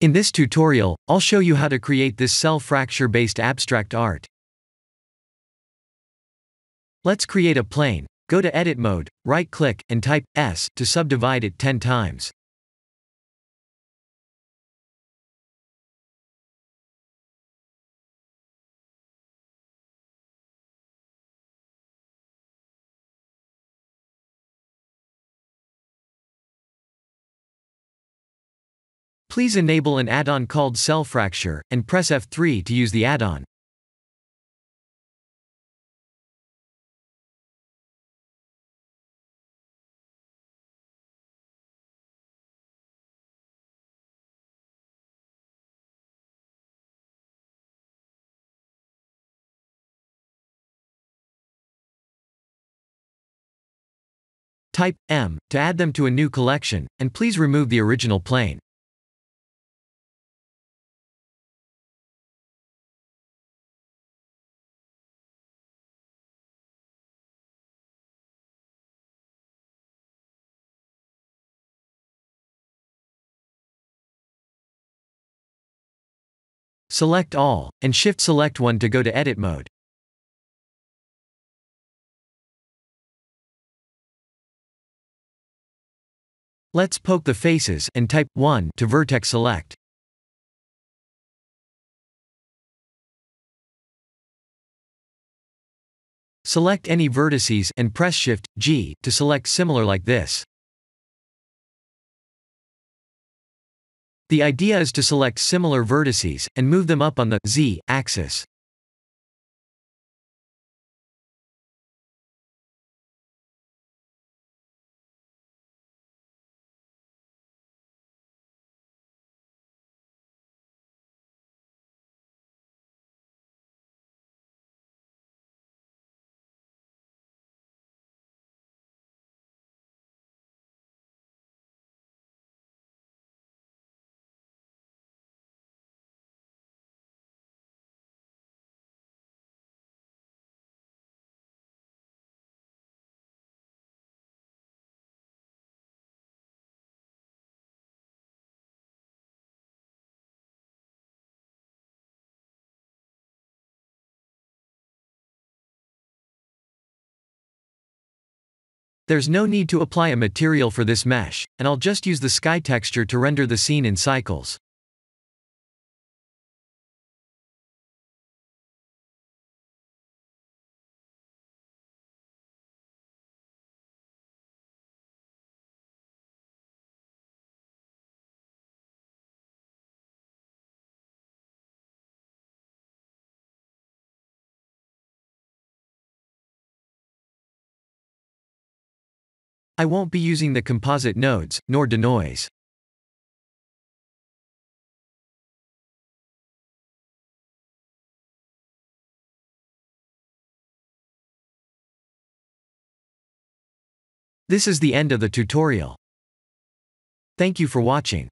In this tutorial, I'll show you how to create this cell fracture-based abstract art. Let's create a plane. Go to Edit Mode, right-click, and type S to subdivide it 10 times. Please enable an add-on called Cell Fracture, and press F3 to use the add-on. Type M to add them to a new collection, and please remove the original plane. Select all, and Shift-select one to go to Edit Mode. Let's poke the faces, and type 1 to vertex select. Select any vertices, and press Shift-G to select similar like this. The idea is to select similar vertices, and move them up on the Z-axis. There's no need to apply a material for this mesh, and I'll just use the sky texture to render the scene in cycles. I won't be using the composite nodes, nor denoise. This is the end of the tutorial. Thank you for watching.